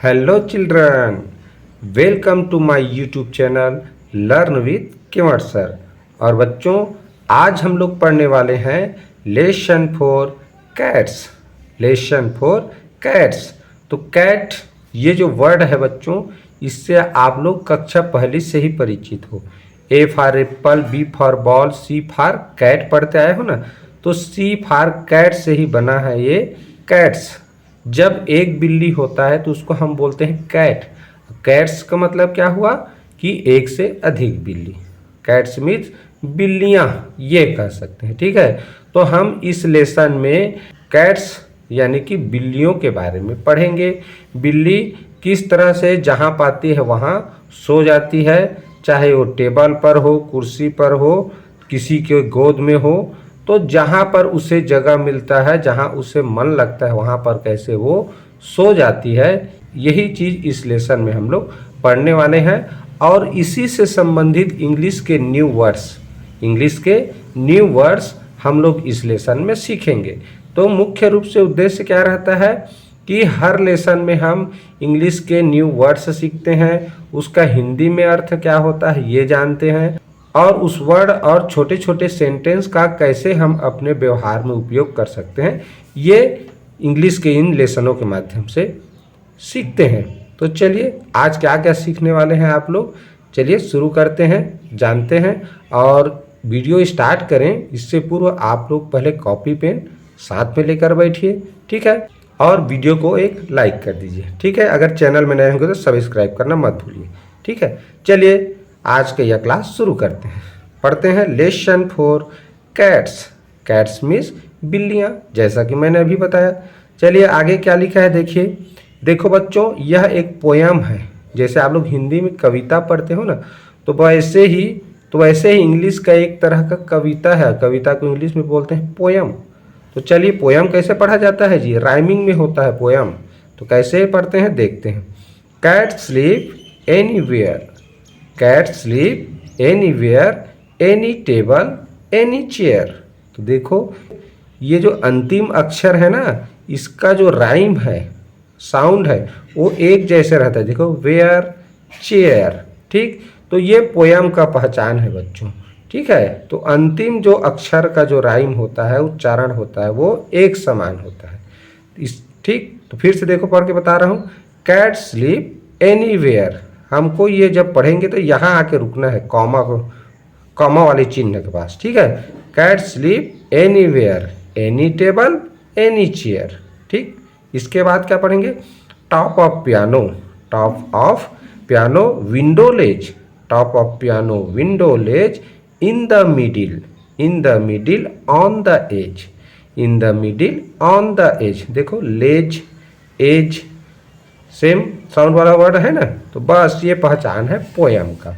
Hello children, welcome to my YouTube channel learn with Kewat sir. और बच्चों, आज हम लोग पढ़ने वाले हैं lesson for cats. Lesson for cats. तो कैट ये जो वर्ड है बच्चों, इससे आप लोग कक्षा पहली से ही परिचित हो। A for apple, B for ball, C for cat पढ़ते आए हो ना। तो सी फॉर कैट से ही बना है ये कैट्स। जब एक बिल्ली होता है तो उसको हम बोलते हैं कैट। कैट्स का मतलब क्या हुआ कि एक से अधिक बिल्ली। कैट्स मीन्स बिल्लियां, ये कह सकते हैं। ठीक है, तो हम इस लेसन में कैट्स यानी कि बिल्लियों के बारे में पढ़ेंगे। बिल्ली किस तरह से जहाँ पाती है वहाँ सो जाती है, चाहे वो टेबल पर हो, कुर्सी पर हो, किसी के गोद में हो। तो जहाँ पर उसे जगह मिलता है, जहाँ उसे मन लगता है, वहाँ पर कैसे वो सो जाती है, यही चीज़ इस लेसन में हम लोग पढ़ने वाले हैं। और इसी से संबंधित इंग्लिश के न्यू वर्ड्स हम लोग इस लेसन में सीखेंगे। तो मुख्य रूप से उद्देश्य क्या रहता है कि हर लेसन में हम इंग्लिश के न्यू वर्ड्स सीखते हैं, उसका हिंदी में अर्थ क्या होता है ये जानते हैं, और उस वर्ड और छोटे छोटे सेंटेंस का कैसे हम अपने व्यवहार में उपयोग कर सकते हैं, ये इंग्लिश के इन लेसनों के माध्यम से सीखते हैं। तो चलिए आज क्या क्या सीखने वाले हैं आप लोग, चलिए शुरू करते हैं, जानते हैं। और वीडियो स्टार्ट करें इससे पूर्व आप लोग पहले कॉपी पेन साथ में लेकर बैठिए, ठीक है। और वीडियो को एक लाइक कर दीजिए, ठीक है। अगर चैनल में नए होंगे तो सब्सक्राइब करना मत भूलिए, ठीक है। चलिए आज का यह क्लास शुरू करते हैं। पढ़ते हैं lesson for cats. Cats means बिल्लियाँ, जैसा कि मैंने अभी बताया। चलिए आगे क्या लिखा है देखिए। देखो बच्चों, यह एक पोयम है। जैसे आप लोग हिंदी में कविता पढ़ते हो ना, तो वैसे ही इंग्लिश का एक तरह का कविता है। कविता को इंग्लिश में बोलते हैं पोयम। तो चलिए पोयम कैसे पढ़ा जाता है जी, राइमिंग में होता है पोयम। तो कैसे पढ़ते हैं देखते हैं। Cat sleep anywhere, cat sleep anywhere, any table, any chair. तो देखो ये जो अंतिम अक्षर है ना, इसका जो राइम है, साउंड है, वो एक जैसे रहता है। देखो वेयर, चेयर, ठीक। तो ये पोयम का पहचान है बच्चों, ठीक है। तो अंतिम जो अक्षर का जो राइम होता है, उच्चारण होता है, वो एक समान होता है इस, ठीक। तो फिर से देखो पढ़ के बता रहा हूँ। कैट स्लीप एनीवेयर, हमको ये जब पढ़ेंगे तो यहाँ आके रुकना है, कॉमा वाले चिन्ह के पास, ठीक है। Cat sleep anywhere, any table, any chair, ठीक। इसके बाद क्या पढ़ेंगे। Top of piano, top of piano window ledge, top of piano window ledge, in the middle, in the middle, on the edge, in the middle, on the edge. देखो ledge, edge same sound वाला word है ना। तो बस ये पहचान है poem का।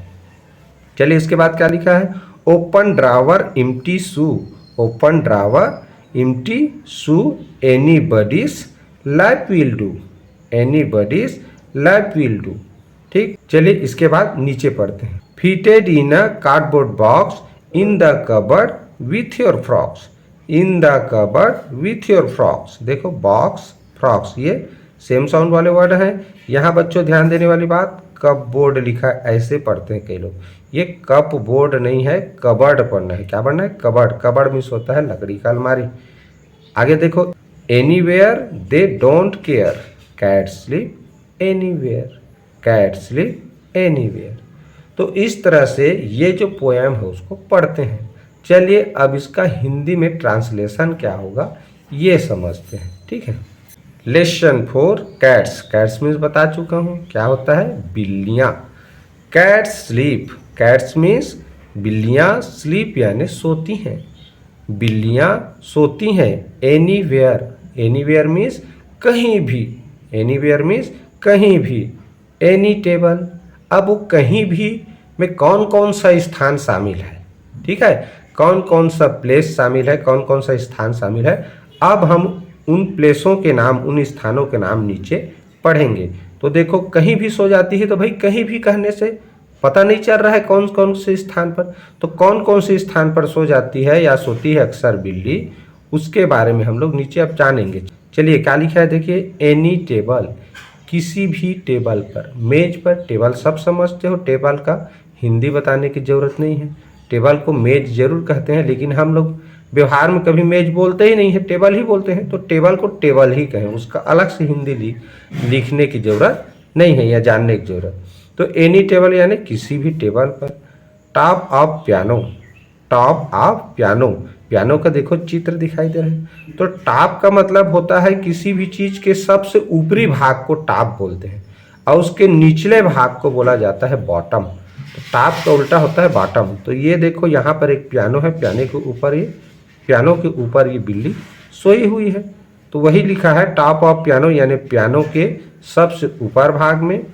चलिए इसके बाद क्या लिखा है। Open drawer empty shoe, open drawer empty shoe, anybody's life will do, anybody's life will do, ठीक। चलिए इसके बाद नीचे पढ़ते हैं। Fitted in a cardboard box, in the cupboard with your frocks, in the cupboard with your frocks. देखो box, frocks, ये same sound वाले वर्ड हैं। यहाँ बच्चों ध्यान देने वाली बात, कप बोर्ड लिखा है, ऐसे पढ़ते हैं कई लोग। ये कप बोर्ड नहीं है, कबर्ड पढ़ना है। क्या पढ़ना है, कबर्ड। कबर्ड मीन्स होता है लकड़ी का अलमारी। आगे देखो। Anywhere they don't care, cat sleep anywhere, cat sleep anywhere. तो इस तरह से ये जो पोएम है उसको पढ़ते हैं। चलिए अब इसका हिंदी में ट्रांसलेशन क्या होगा ये समझते हैं, ठीक है। Lesson for cats, cats means बता चुका हूँ क्या होता है, बिल्लियाँ। कैट्स स्लीप, कैट्स मीन्स बिल्लियाँ, स्लीप यानी सोती हैं, बिल्लियाँ सोती हैं। एनीवेयर, एनीवेयर मीन्स कहीं भी, एनीवेयर मीन्स कहीं भी। एनी टेबल, अब वो कहीं भी में कौन कौन सा स्थान शामिल है, ठीक है। कौन कौन सा प्लेस शामिल है, कौन कौन सा स्थान शामिल है, अब हम उन प्लेसों के नाम, उन स्थानों के नाम नीचे पढ़ेंगे। तो देखो कहीं भी सो जाती है, तो भाई कहीं भी कहने से पता नहीं चल रहा है कौन कौन से स्थान पर। तो कौन कौन से स्थान पर सो जाती है या सोती है अक्सर बिल्ली, उसके बारे में हम लोग नीचे अब जानेंगे। चलिए क्या लिखा है देखिए। एनी टेबल, किसी भी टेबल पर, मेज पर, टेबल सब समझते हो, टेबल का हिंदी बताने की ज़रूरत नहीं है। टेबल को मेज जरूर कहते हैं, लेकिन हम लोग व्यवहार में कभी मेज बोलते ही नहीं है, टेबल ही बोलते हैं। तो टेबल को टेबल ही कहें, उसका अलग से हिंदी लिखने की ज़रूरत नहीं है या जानने की ज़रूरत। तो एनी टेबल यानी किसी भी टेबल पर। Top of piano, top of piano, piano का देखो चित्र दिखाई दे रहा है। तो टॉप का मतलब होता है किसी भी चीज़ के सबसे ऊपरी भाग को टॉप बोलते हैं, और उसके निचले भाग को बोला जाता है बॉटम। तो टॉप का उल्टा होता है बॉटम। तो ये देखो यहाँ पर एक पियानो है, पियानो के ऊपर ये बिल्ली सोई हुई है। तो वही लिखा है टॉप ऑफ पियानो, यानी पियानो के सबसे ऊपर भाग में।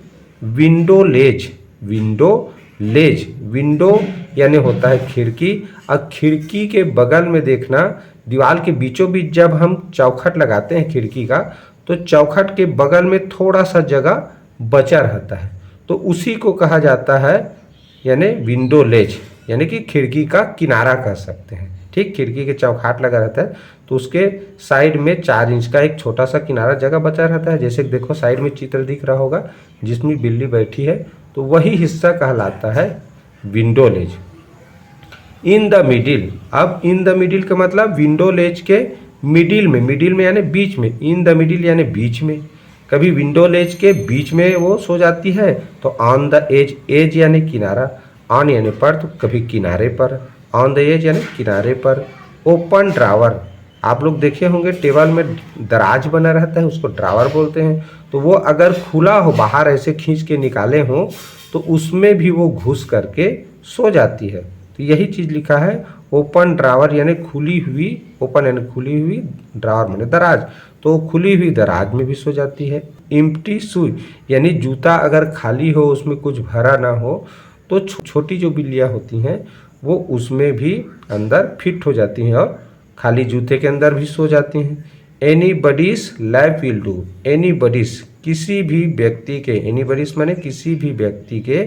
विंडो लेज, विंडो लेज, विंडो यानी होता है खिड़की, और खिड़की के बगल में देखना, दीवार के बीचों बीच जब हम चौखट लगाते हैं खिड़की का, तो चौखट के बगल में थोड़ा सा जगह बचा रहता है, तो उसी को कहा जाता है यानी विंडो लेज, यानी कि खिड़की का किनारा कह सकते हैं। ठीक, खिड़की के चौखाट लगा रहता है, तो उसके साइड में 4 इंच का एक छोटा सा किनारा जगह बचा रहता है। जैसे देखो साइड में चित्र दिख रहा होगा जिसमें बिल्ली बैठी है, तो वही हिस्सा कहलाता है window ledge. In the middle, अब इन द मिडिल का मतलब विंडो लेज के मिडिल में यानी बीच में। इन द मिडिल यानी बीच में। कभी विंडो लेज के बीच में वो सो जाती है, तो ऑन द एज, एज यानी किनारा, ऑन यानी पर, तो कभी किनारे पर, ऑन द एज यानी किनारे पर। ओपन ड्रावर, आप लोग देखे होंगे टेबल में दराज बना रहता है, उसको ड्रावर बोलते हैं। तो वो अगर खुला हो, बाहर ऐसे खींच के निकाले हों, तो उसमें भी वो घुस करके सो जाती है। तो यही चीज़ लिखा है ओपन ड्रावर यानी खुली हुई, ओपन यानी खुली हुई, ड्रावर माने दराज, तो खुली हुई दराज में भी सो जाती है। एम्प्टी शू यानी जूता अगर खाली हो, उसमें कुछ भरा ना हो, तो छोटी जो बिल्लियाँ होती हैं वो उसमें भी अंदर फिट हो जाती हैं और खाली जूते के अंदर भी सो जाती हैं। Anybody's lap will do, anybody's किसी भी व्यक्ति के, एनी बडीज माने किसी भी व्यक्ति के,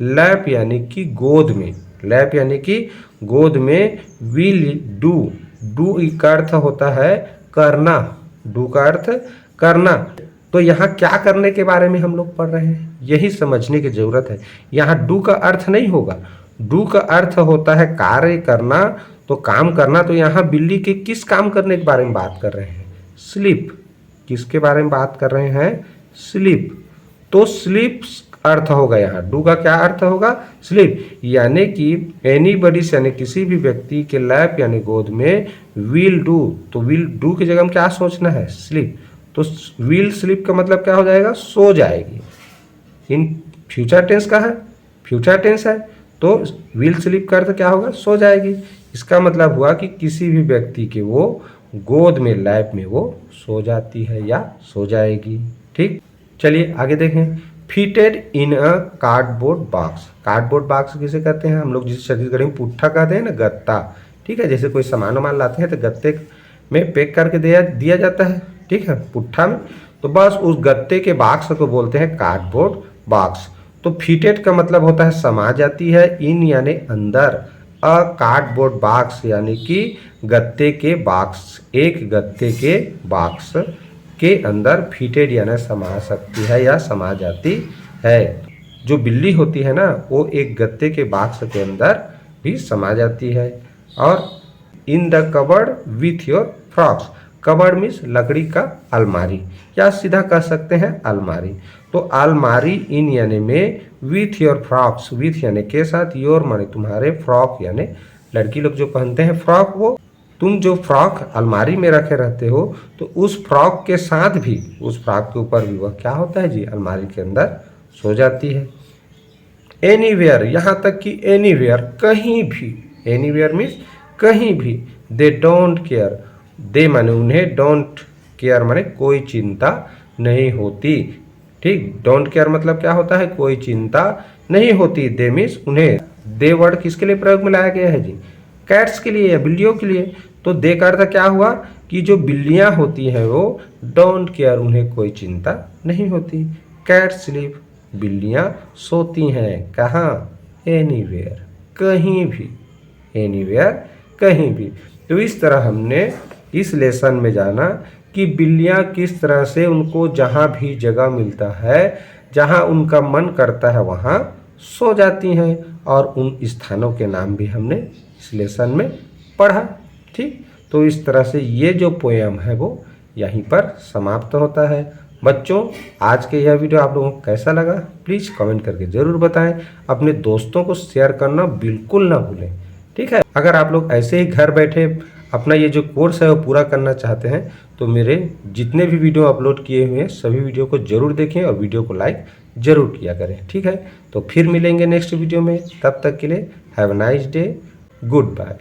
लैप यानी कि गोद में, लैप यानी कि गोद में, विल डू, डू का अर्थ होता है करना, डू का अर्थ करना। तो यहाँ क्या करने के बारे में हम लोग पढ़ रहे हैं, यही समझने की जरूरत है। यहाँ डू का अर्थ नहीं होगा, डू का अर्थ होता है कार्य करना, तो काम करना। तो यहाँ बिल्ली के किस काम करने के बारे में बात कर रहे हैं, स्लीप, किसके बारे में बात कर रहे हैं, स्लीप। तो स्लीप अर्थ होगा यहाँ, डू का क्या अर्थ होगा, स्लीप, यानी कि एनीबडी यानी किसी भी व्यक्ति के लैप यानी गोद में, विल डू, तो विल डू की जगह में क्या सोचना है, स्लीप। तो विल स्लीप का मतलब क्या हो जाएगा, सो जाएगी। इन फ्यूचर टेंस का है, फ्यूचर टेंस है, तो विल स्लीप का अर्थ क्या होगा, सो जाएगी। इसका मतलब हुआ कि किसी भी व्यक्ति के वो गोद में, लैप में वो सो जाती है या सो जाएगी। ठीक, चलिए आगे देखें। Fitted in a cardboard box, cardboard box किसे कहते हैं, हम लोग जिसे छत्तीसगढ़ी में पुट्ठा कहते हैं ना, गत्ता। ठीक है, जैसे कोई सामान वामान लाते हैं तो गत्ते में पैक करके दिया जाता है, ठीक है, पुट्ठा में। तो बस उस गत्ते के बॉक्स को बोलते हैं कार्डबोर्ड बॉक्स। तो फिटेड का मतलब होता है समा जाती है, इन यानी अंदर, अ कार्डबोर्ड बॉक्स यानी कि गत्ते के बॉक्स, एक गत्ते के बॉक्स के अंदर फिटेड यानी समा सकती है या समा जाती है। जो बिल्ली होती है ना, वो एक गत्ते के बॉक्स के अंदर भी समा जाती है। और in the cupboard with your frocks, cupboard means लकड़ी का अलमारी, या सीधा कह सकते हैं अलमारी। तो अलमारी इन यानी में, विथ योर फ्रॉक्स, विथ यानी के साथ, योर माने तुम्हारे, फ्रॉक यानी लड़की लोग जो पहनते हैं फ्रॉक, वो तुम जो फ्रॉक अलमारी में रखे रहते हो, तो उस फ्रॉक के साथ भी, उस फ्रॉक के ऊपर भी वह क्या होता है जी, अलमारी के अंदर सो जाती है। एनीवेयर, यहाँ तक कि एनीवेयर कहीं भी, एनीवेयर मीन्स कहीं भी। दे डोंट केयर, दे माने उन्हें, डोंट केयर माने कोई चिंता नहीं होती। ठीक, डोंट केयर मतलब क्या होता है, कोई चिंता नहीं होती। दे मीन्स उन्हें, दे वर्ड किसके लिए प्रयोग में लाया गया है जी, कैट्स के लिए या बिल्लियों के लिए। तो दे का अर्थ क्या हुआ कि जो बिल्लियां होती हैं वो डोंट केयर, उन्हें कोई चिंता नहीं होती। कैट स्लीप, बिल्लियां सोती हैं, कहाँ, एनीवेयर, कहीं भी, एनीवेयर कहीं भी। तो इस तरह हमने इस लेसन में जाना कि बिल्लियाँ किस तरह से उनको जहाँ भी जगह मिलता है, जहाँ उनका मन करता है वहाँ सो जाती हैं, और उन स्थानों के नाम भी हमने इस लेसन में पढ़ा। ठीक, तो इस तरह से ये जो पोएम है वो यहीं पर समाप्त होता है। बच्चों, आज के यह वीडियो आप लोगों को कैसा लगा प्लीज़ कमेंट करके ज़रूर बताएं। अपने दोस्तों को शेयर करना बिल्कुल ना भूलें। ठीक है, अगर आप लोग ऐसे ही घर बैठे अपना ये जो कोर्स है वो पूरा करना चाहते हैं तो मेरे जितने भी वीडियो अपलोड किए हुए हैं सभी वीडियो को ज़रूर देखें और वीडियो को लाइक ज़रूर किया करें। ठीक है, तो फिर मिलेंगे नेक्स्ट वीडियो में, तब तक के लिए have a nice day, good bye.